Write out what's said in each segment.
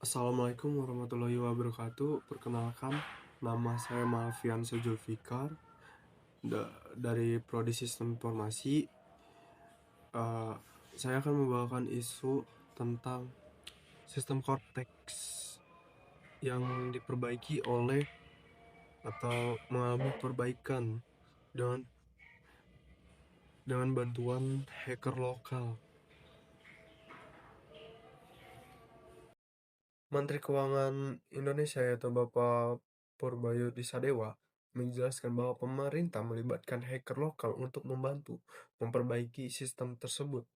Assalamualaikum warahmatullahi wabarakatuh. Perkenalkan, nama saya Malvian Zulfikar dari Prodi Sistem Informasi. Eh, saya akan membawakan isu tentang sistem Cortex yang diperbaiki oleh atau mengalami perbaikan dengan bantuan hacker lokal. Menteri Keuangan Indonesia yaitu Bapak Purbayudi Sadewa menjelaskan bahwa pemerintah melibatkan hacker lokal untuk membantu memperbaiki sistem tersebut.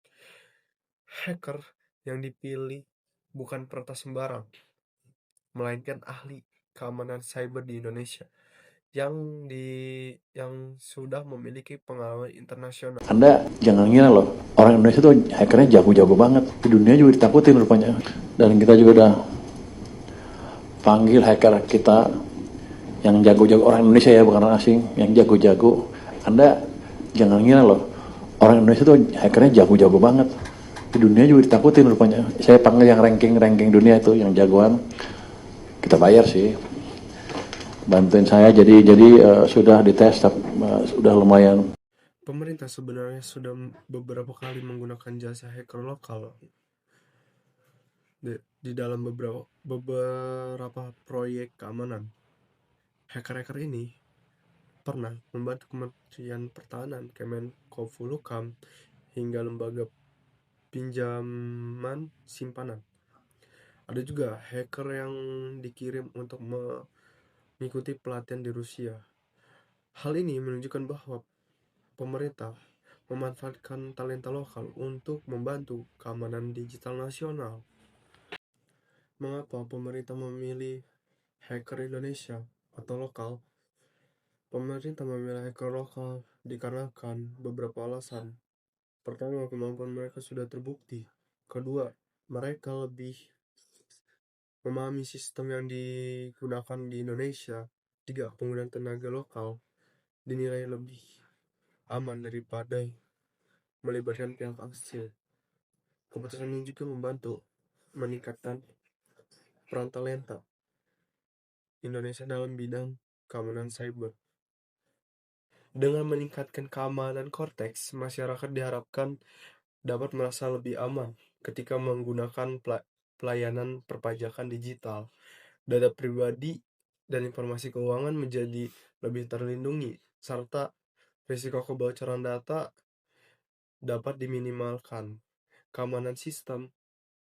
Hacker yang dipilih bukan peretas sembarang, melainkan ahli keamanan cyber di Indonesia yang sudah memiliki pengalaman internasional. Anda jangan ngira loh, orang Indonesia tuh hackernya jago-jago banget. Di dunia juga ditakutin rupanya. Dan kita juga udah panggil hacker kita yang jago-jago, orang Indonesia ya, bukan orang asing, yang jago-jago. Anda jangan ngira loh, orang Indonesia tuh hackernya jago-jago banget. Di dunia juga ditakutin rupanya. Saya panggil yang ranking dunia itu, yang jagoan. Kita bayar sih. Bantuin saya, jadi sudah dites, sudah lumayan. Pemerintah sebenarnya sudah beberapa kali menggunakan jasa hacker lokal di dalam beberapa proyek keamanan. Hacker-hacker ini pernah membantu Kementerian Pertahanan, Kemenkominfo, hingga lembaga pinjaman simpanan. Ada juga hacker yang dikirim untuk mengikuti pelatihan di Rusia. Hal ini menunjukkan bahwa pemerintah memanfaatkan talenta lokal untuk membantu keamanan digital nasional. Mengapa pemerintah memilih hacker Indonesia atau lokal? Pemerintah memilih hacker lokal dikarenakan beberapa alasan. Pertama, kemampuan mereka sudah terbukti. Kedua, mereka lebih memahami sistem yang digunakan di Indonesia. Tiga, penggunaan tenaga lokal dinilai lebih aman daripada melibatkan pihak asing. Keputusan ini juga membantu meningkatkan peran talenta Indonesia dalam bidang keamanan cyber. Dengan meningkatkan keamanan Cortex, masyarakat diharapkan dapat merasa lebih aman ketika menggunakan pelayanan perpajakan digital. Data pribadi dan informasi keuangan menjadi lebih terlindungi, serta risiko kebocoran data dapat diminimalkan. Keamanan sistem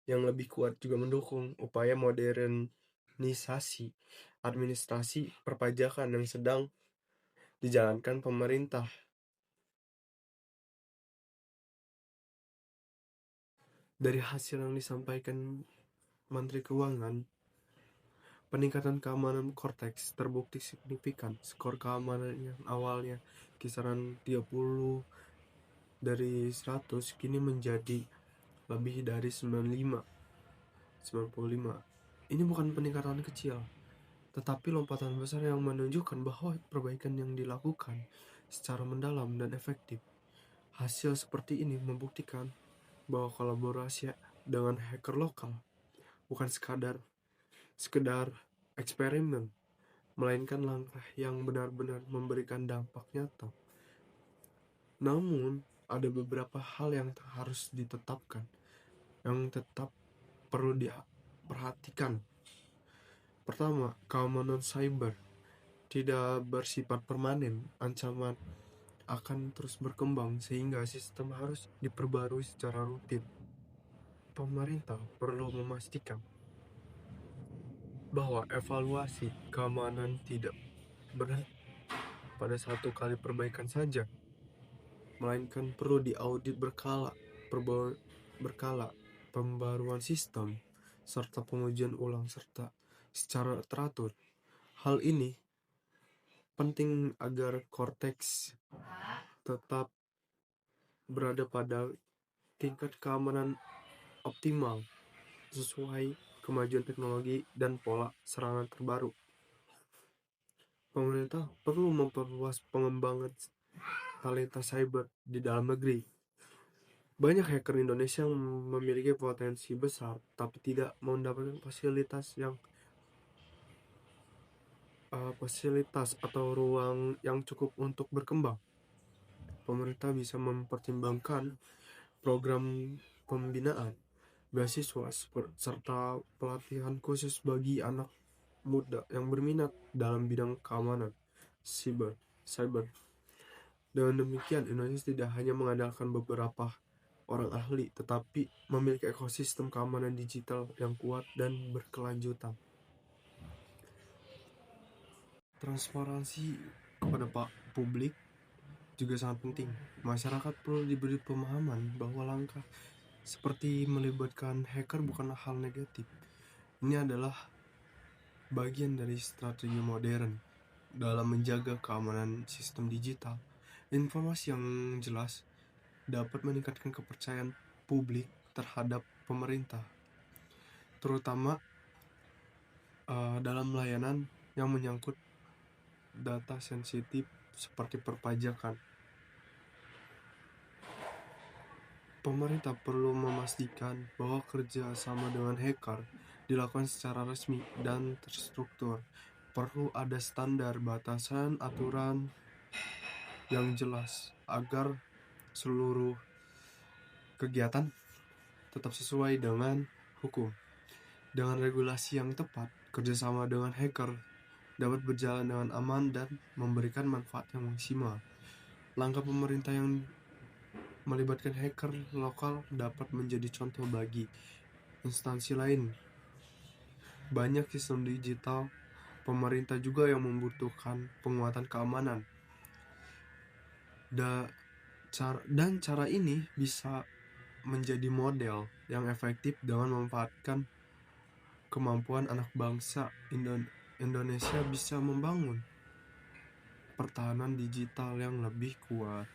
yang lebih kuat juga mendukung upaya modernisasi administrasi perpajakan yang sedang dijalankan pemerintah. Dari hasil yang disampaikan Menteri Keuangan, peningkatan keamanan Cortex terbukti signifikan. Skor keamanan yang awalnya kisaran 30 dari 100 kini menjadi lebih dari 95. Ini bukan peningkatan kecil, tetapi lompatan besar yang menunjukkan bahwa perbaikan yang dilakukan secara mendalam dan efektif. Hasil seperti ini membuktikan bahwa kolaborasi dengan hacker lokal bukan sekedar eksperimen, melainkan langkah yang benar-benar memberikan dampak nyata. Namun, ada beberapa hal yang harus ditetapkan, yang tetap perlu diperhatikan. Pertama, keamanan cyber tidak bersifat permanen. Ancaman akan terus berkembang sehingga sistem harus diperbarui secara rutin. Pemerintah perlu memastikan bahwa evaluasi keamanan tidak berhenti pada satu kali perbaikan saja, melainkan perlu diaudit berkala, pembaruan sistem, serta pengujian ulang serta secara teratur. Hal ini penting agar Cortex tetap berada pada tingkat keamanan optimal sesuai kemajuan teknologi dan pola serangan terbaru. Pemerintah perlu memperluas pengembangan talenta cyber di dalam negeri. Banyak hacker Indonesia yang memiliki potensi besar tapi tidak mendapatkan fasilitas atau ruang yang cukup untuk berkembang. Pemerintah bisa mempertimbangkan program pembinaan, beasiswa, serta pelatihan khusus bagi anak muda yang berminat dalam bidang keamanan cyber. Dengan demikian, Indonesia tidak hanya mengandalkan beberapa orang ahli, tetapi memiliki ekosistem keamanan digital yang kuat dan berkelanjutan. Transparansi kepada publik juga sangat penting. Masyarakat perlu diberi pemahaman bahwa langkah seperti melibatkan hacker bukanlah hal negatif. Ini adalah bagian dari strategi modern dalam menjaga keamanan sistem digital. Informasi yang jelas dapat meningkatkan kepercayaan publik terhadap pemerintah, terutama dalam layanan yang menyangkut data sensitif seperti perpajakan. Pemerintah perlu memastikan bahwa kerja sama dengan hacker dilakukan secara resmi dan terstruktur. Perlu ada standar, batasan, aturan yang jelas agar seluruh kegiatan tetap sesuai dengan hukum. Dengan regulasi yang tepat, kerjasama dengan hacker dapat berjalan dengan aman dan memberikan manfaat yang maksimal. Langkah pemerintah yang melibatkan hacker lokal dapat menjadi contoh bagi instansi lain. Banyak sistem digital pemerintah juga yang membutuhkan penguatan keamanan. Dan cara ini bisa menjadi model yang efektif dengan memanfaatkan kemampuan anak bangsa. Indonesia bisa membangun pertahanan digital yang lebih kuat.